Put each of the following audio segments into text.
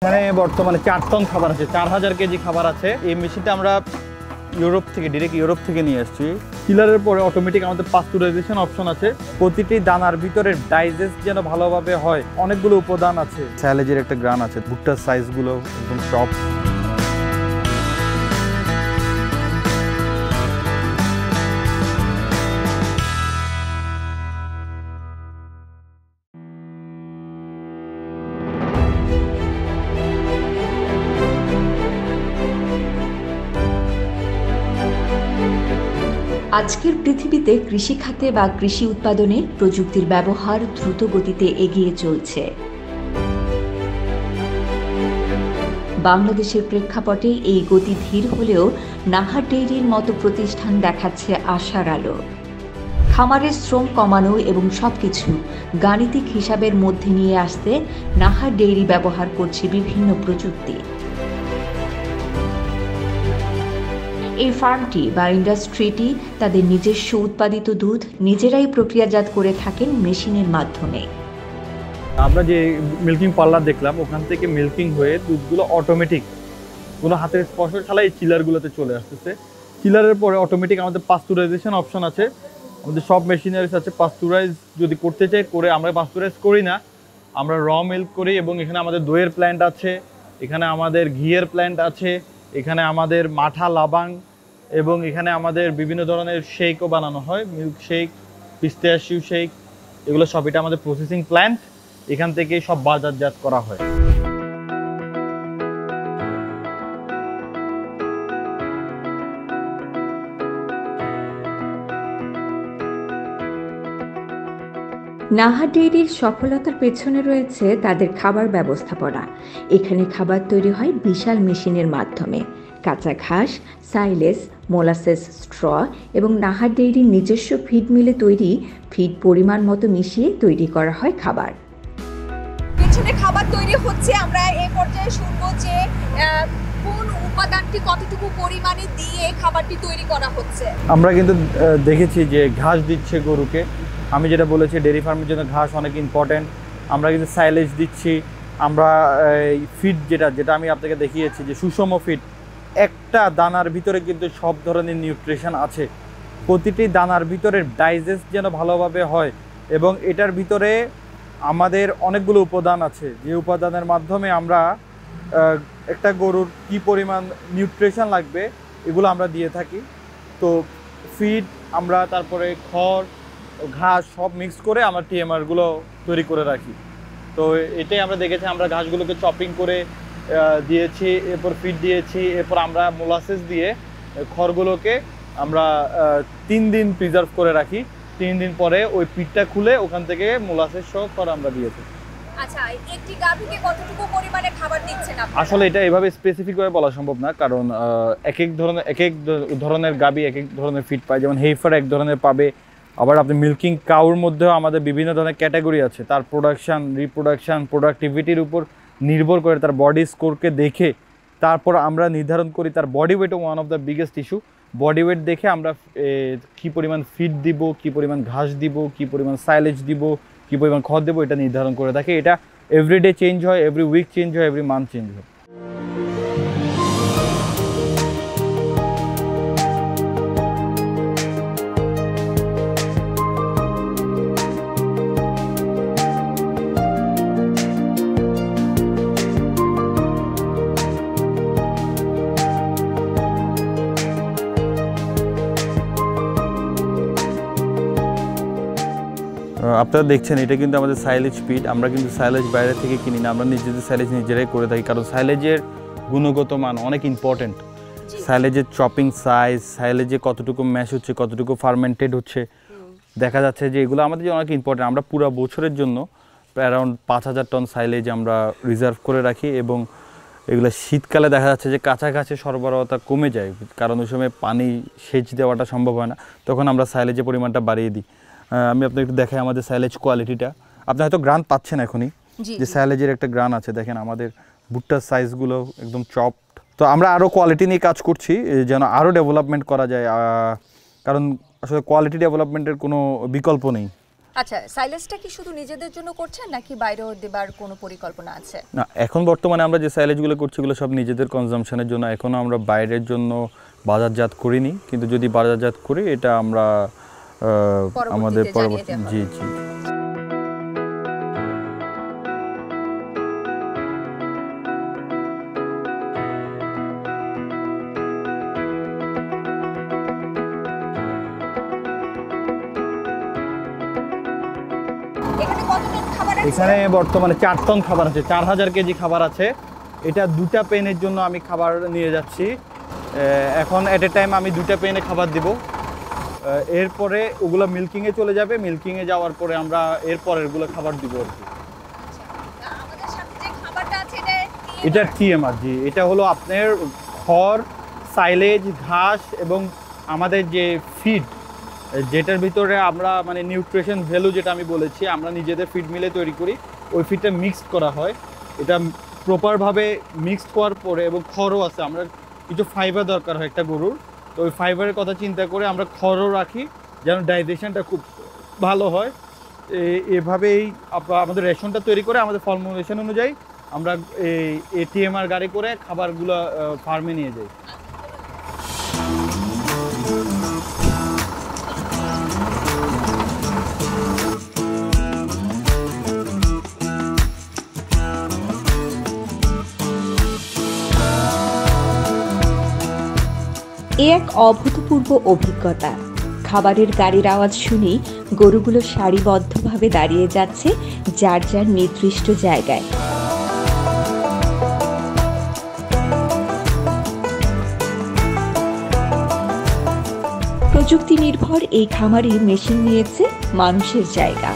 এখানে বর্তমানে 4 টন খাবার আছে, 4000 কেজি খাবার আছে। এই মেশিনটা আমরা ডিরেক্ট ইউরোপ থেকে নিয়ে আসছি। চিলারের পরে অটোমেটিক আমাদের পাস্তুরাইজেশন অপশন আছে। প্রতিটি দানার ভিতরে ডাইজেস্ট যেন ভালোভাবে হয়, অনেকগুলো উপাদান আছে। স্যালেজের একটা গ্রান আছে, ভুট্টার সাইজগুলো একদম টপ। আজকের পৃথিবীতে কৃষি খাতে বা কৃষি উৎপাদনে প্রযুক্তির ব্যবহার দ্রুত গতিতে এগিয়ে চলছে। বাংলাদেশের প্রেক্ষাপটে এই গতি ধীর হলেও নাহার ডেইরির মতো প্রতিষ্ঠান দেখাচ্ছে আশার আলো। খামারের শ্রম কমানো এবং সবকিছু গাণিতিক হিসাবের মধ্যে নিয়ে আসতে নাহার ডেইরি ব্যবহার করছে বিভিন্ন প্রযুক্তি। এই ফার্মটি বা ইন্ডাস্ট্রিটি তাদের নিজস্ব উৎপাদিত দুধ নিজেরাই প্রক্রিয়াজাত করে থাকেন মেশিনের মাধ্যমে। আমরা যে মিল্কিং পার্লার দেখলাম, ওখান থেকে মিল্কিং হয়ে দুধগুলো অটোমেটিক, কোনো হাতের স্পর্শ ছাড়া এই চিলারগুলোতে চলে আসতেছে। চিলারের পরে অটোমেটিক আমাদের পাস্তুরাইজেশন অপশন আছে। আমাদের সব মেশিনারিজ আছে। পাস্তুরাইজ যদি করতে চাই করে, আমরা পাস্তুরাইজ করি না, আমরা র মিল্ক করি। এবং এখানে আমাদের দইয়ের প্ল্যান্ট আছে, এখানে আমাদের ঘিয়ের প্ল্যান্ট আছে, এখানে আমাদের মাঠা লাবাং, এবং এখানে আমাদের বিভিন্ন ধরনের শেকও বানানো হয়, মিল্ক শেক, পিস্তাশিউ শেক, এগুলো সব। এটা আমাদের প্রসেসিং প্ল্যান্ট, এখান থেকে সব বাজারজাত করা হয়। নাহার ডেইরির সফলতার পেছনে রয়েছে তাদের খাবার ব্যবস্থাপনা। এখানে খাবার তৈরি হয় বিশাল মেশিনের মাধ্যমে। কাঁচা ঘাস, সাইলেজ, মোলাসেস, স্ট্র এবং নাহার ডেইরির নিজস্ব ফিড মিলে তৈরি ফিড পরিমাণ মতো মিশিয়ে তৈরি করা হয় খাবার। পেছনে খাবার তৈরি হচ্ছে, আমরা এই পর্যায়ে শুনবো যে কোন উপাদানটি কতটুকু পরিমাণে দিয়ে খাবারটি তৈরি করা হচ্ছে। আমরা কিন্তু দেখেছি যে ঘাস দিচ্ছে গরুকে। আমি যেটা বলেছি, ডেয়ারি ফার্মের জন্য ঘাস অনেক ইম্পর্টেন্ট। আমরা কিন্তু সাইলেজ দিচ্ছি। আমরা ফিড যেটা আমি আপনাকে দেখিয়েছি যে সুষম ফিড, একটা দানার ভিতরে কিন্তু সব ধরনের নিউট্রিশন আছে। প্রতিটি দানার ভিতরে ডাইজেস্ট যেন ভালোভাবে হয়, এবং এটার ভিতরে আমাদের অনেকগুলো উপাদান আছে, যে উপাদানের মাধ্যমে আমরা একটা গরুর কি পরিমাণ নিউট্রিশন লাগবে এগুলো আমরা দিয়ে থাকি। তো ফিড আমরা, তারপরে খড়, ঘাস সব মিক্স করে আমরা টিএমআরগুলো তৈরি করে রাখি। তো এটাই আমরা দেখেছি। আমরা ঘাসগুলোকে চপিং করে দিয়েছি, এরপর ফিড দিয়েছি, এরপর আমরা মোলাসেস দিয়ে খড়গুলোকে আমরা 3 দিন প্রিজার্ভ করে রাখি। 3 দিন পরে ওই পিঠটা খুলে ওখান থেকে মোলাসেস সহ খড় আমরা দিয়েছি। আচ্ছা, একটি গাভীকে কতটুকু পরিমাণে খাবার দিচ্ছেন আপনারা? আসলে এটা এভাবে স্পেসিফিকভাবে বলা সম্ভব না, কারণ এক এক ধরনের গাভী এক এক ধরনের ফিড পায়। যেমন হেইফার এক ধরনের পাবে, আবার আপনি মিল্কিং কাউর মধ্যেও আমাদের বিভিন্ন ধরনের ক্যাটাগরি আছে। তার প্রোডাকশান, রিপ্রোডাকশান, প্রোডাক্টিভিটির উপর নির্ভর করে তার বডি স্কোরকে দেখে তারপর আমরা নির্ধারণ করি তার body weight. One of the biggest issue, body weight দেখে আমরা কী পরিমাণ ফিড দিব, কী পরিমাণ ঘাস দিব, কী পরিমাণ সাইলেজ দিব, কী পরিমাণ খড় দেবো, এটা নির্ধারণ করে থাকে। এটা এভরিডে চেঞ্জ হয়, এভরি উইক চেঞ্জ হয়, এভরি মান্থ চেঞ্জ হয়। আপনারা দেখছেন এটা কিন্তু আমাদের সাইলেজ ফিড। আমরা কিন্তু সাইলেজ বাইরে থেকে কিনি না, আমরা নিজেদের সাইলেজ নিজেরাই করে থাকি, কারণ সাইলেজের গুণগত মান অনেক ইম্পর্টেন্ট। সাইলেজের চপিং সাইজ, সাইলেজে কতটুকু ম্যাশ হচ্ছে, কতটুকু ফার্মেন্টেড হচ্ছে, দেখা যাচ্ছে যে এগুলো আমাদের জন্য অনেক ইম্পর্টেন্ট। আমরা পুরো বছরের জন্য অ্যারাউন্ড 5000 টন সাইলেজ আমরা রিজার্ভ করে রাখি, এবং এগুলো শীতকালে দেখা যাচ্ছে যে কাছাকাছি সরবরাহটা কমে যায়, কারণ ওই সময় পানি সেচ দেওয়াটা সম্ভব হয় না, তখন আমরা সাইলেজের পরিমাণটা বাড়িয়ে দিই। আমি আপনাকে একটু দেখাই আমাদের সাইলেজ কোয়ালিটিটা। আপনি হয়তো গ্রান পাচ্ছেন এখনই, যে সাইলেজের একটা গ্রান আছে। দেখেন আমাদের ভুট্টার সাইজগুলো একদম চপ। তো আমরা আরও কোয়ালিটি নিয়ে কাজ করছি যেন আরও ডেভেলপমেন্ট করা যায়, কারণ আসলে কোয়ালিটি ডেভেলপমেন্টের কোনো বিকল্প নেই। আচ্ছা, সাইলেজটা কি শুধু নিজেদের জন্য করছেন নাকি বাইরেও দেবার কোনো পরিকল্পনা আছে? না, এখন বর্তমানে আমরা যে সাইলেজগুলো করছি এগুলো সব নিজেদের কনজাম্পশনের জন্য, এখনও আমরা বাইরের জন্য বাজারজাত করিনি, কিন্তু যদি বাজারজাত করি এটা আমরা আমাদের পরবর্তী জি জি এখানে কত টন খাবার আছে? এখানে বর্তমানে 4 টন খাবার আছে, 4000 কেজি খাবার আছে। এটা 2টা পেনের জন্য আমি খাবার নিয়ে যাচ্ছি। এখন এট এ টাইম আমি 2টা পেনে খাবার দিব। এরপরে ওগুলো মিল্কিংয়ে চলে যাবে, মিল্কিংয়ে যাওয়ার পরে আমরা এরপরেরগুলো খাবার দিব আর কি। আচ্ছা, আমাদের সাথে যে খাবারটা আছে এটা টিএমআর জি, এটা হলো আপনার খড়, সাইলেজ, ঘাস এবং আমাদের যে ফিড, যেটার ভিতরে আমরা মানে নিউট্রিশন ভ্যালু যেটা আমি বলেছি আমরা নিজেদের ফিড মিলে তৈরি করি, ওই ফিডটা মিক্সড করা হয়। এটা প্রপারভাবে মিক্সড হওয়ার পরে এবং খড়ও আছে, আমরা কিছু ফাইবার দরকার হয় একটা গরুর, তো ওই ফাইবারের কথা চিন্তা করে আমরা খড়ও রাখি যেন ডাইজেশনটা খুব ভালো হয়। এভাবেই আমাদের রেশনটা তৈরি করে আমাদের ফর্মুলেশন অনুযায়ী আমরা এই টিএমআর গাড়ি করে খাবারগুলো ফার্মে নিয়ে যাই। এ এক অভূতপূর্ব অভিজ্ঞতা। খাবারের গাড়ির আওয়াজ শুনেই গরুগুলো সারিবদ্ধভাবে দাঁড়িয়ে যাচ্ছে যার যার নির্দিষ্ট জায়গায়। প্রযুক্তি নির্ভর এই খামারে মেশিন নিয়েছে মানুষের জায়গা।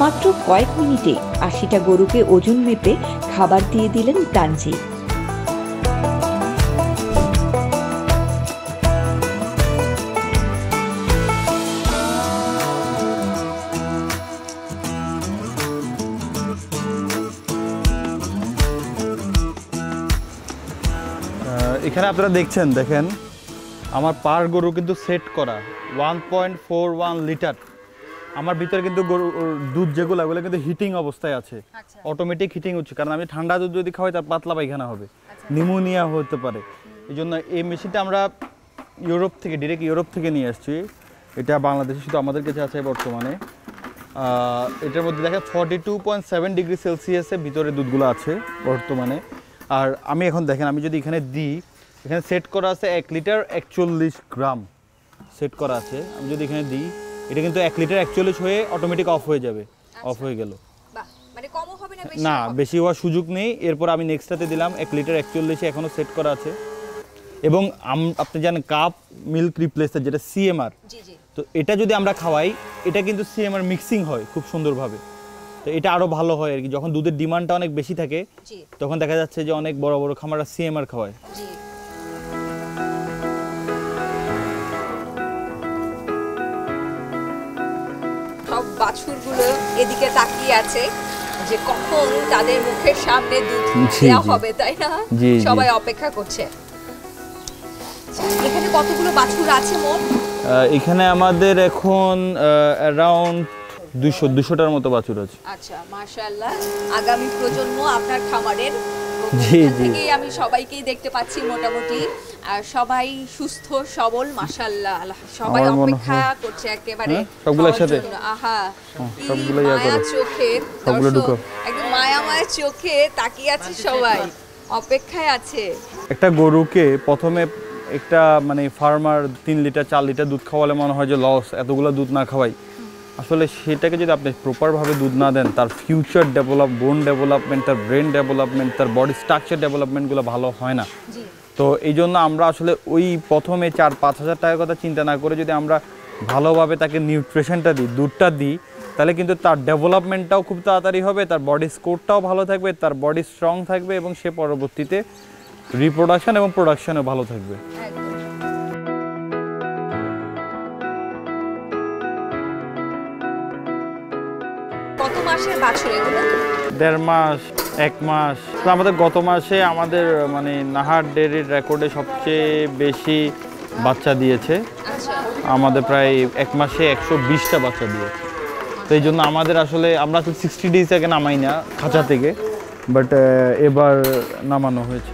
মাত্র কয়েক মিনিটে 80টা গরুকে ওজন মেপে খাবার দিয়ে দিলেন তানজিব। এখানে আপনারা দেখেন আমার পার গরু কিন্তু সেট করা 1.41 লিটার। আমার ভিতরে কিন্তু গরুর দুধ যেগুলো ওগুলো কিন্তু হিটিং অবস্থায় আছে, অটোমেটিক হিটিং হচ্ছে, কারণ আমি ঠান্ডা দুধ যদি খাওয়াই তার পাতলা পায়খানা হবে, নিউমোনিয়া হতে পারে। এই জন্য এই মেশিনটা আমরা ডিরেক্ট ইউরোপ থেকে নিয়ে আসছি। এটা বাংলাদেশে শুধু আমাদের কাছে আছে বর্তমানে। এটার মধ্যে দেখেন 42.7 ডিগ্রি সেলসিয়াসে ভিতরে দুধগুলো আছে বর্তমানে। আর আমি এখন দেখেন আমি যদি এখানে দিই, এখানে সেট করা আছে 1 লিটার 41 গ্রাম সেট করা আছে। আমি যদি এখানে দিই এটা কিন্তু 1 লিটার 41 হয়ে অটোমেটিক অফ হয়ে যাবে, অফ হয়ে গেল। মানে কমও হবে না, না বেশি হওয়ার সুযোগ নেই। এরপর আমি নেক্সটটাতে দিলাম 1 লিটার 41 এখনও সেট করা আছে। এবং আপনি জানেন কাপ মিল্ক রিপ্লেসার যেটা সিএমআর, তো এটা যদি আমরা খাওয়াই এটা কিন্তু সিএমআর মিক্সিং হয় খুব সুন্দরভাবে, তো এটা আরও ভালো হয় আর কি। যখন দুধের ডিমান্ডটা অনেক বেশি থাকে তখন দেখা যাচ্ছে যে অনেক বড় বড় খামাররা সিএমআর খাওয়ায়। সব বাছুরগুলো এদিকে তাকিয়ে আছে যে কখন তাদের মুখের সামনে দুধ দেওয়া হবে, তাই না? সবাই অপেক্ষা করছে। এখানে কতগুলো বাছুর আছে মোট? এখানে আমাদের এখন অ্যারাউন্ড 200টার মতো বাছুর আছে। আচ্ছা, মাশাআল্লাহ। আগামী প্রজন্ম আপনার খামারের থেকেই আমি সবাইকেই দেখতে পাচ্ছি মোটামুটি, আর সবাই সুস্থ সবল মাশাআল্লাহ। সবাই অপেক্ষা করছে একেবারে সবগুলোর সাথে। আহা, সবগুলো চোখে একদম মায়া চোখে তাকিয়ে আছে সবাই, অপেক্ষায় আছে। একটা গরুকে প্রথমে একটা মানে ফার্মার 3 লিটার 4 লিটার দুধ খাওয়ালে মনে হয় যে লস, এতগুলো দুধ না খাওয়াই। আসলে সেটাকে যদি আপনি প্রপারভাবে দুধ না দেন তার ফিউচার বোন ডেভেলপমেন্ট, তার ব্রেন ডেভেলপমেন্ট, তার বডি স্ট্রাকচার ডেভেলপমেন্টগুলো ভালো হয় না। তো এই জন্য আমরা আসলে ওই প্রথমে 4-5 হাজার টাকার কথা চিন্তা না করে যদি আমরা ভালোভাবে তাকে নিউট্রিশনটা দিই, দুধটা দিই, তাহলে কিন্তু তার ডেভেলপমেন্টটাও খুব তাড়াতাড়ি হবে, তার বডি স্কোরটাও ভালো থাকবে, তার বডি স্ট্রং থাকবে এবং সে পরবর্তীতে রিপ্রোডাকশন এবং প্রোডাকশনও ভালো থাকবে। কত মাসের বাছুর এগুলো? 1.5 মাস 1 মাস। তো আমাদের গত মাসে আমাদের মানে নাহার ডেয়ারির রেকর্ডে সবচেয়ে বেশি বাচ্চা দিয়েছে। আমাদের প্রায় 1 মাসে 120টা বাচ্চা দিয়েছে। তো এই জন্য আমাদের আসলে আমরা তো 60 ডেজ আগে নামাই না খাঁচা থেকে, বাট এবার নামানো হয়েছে।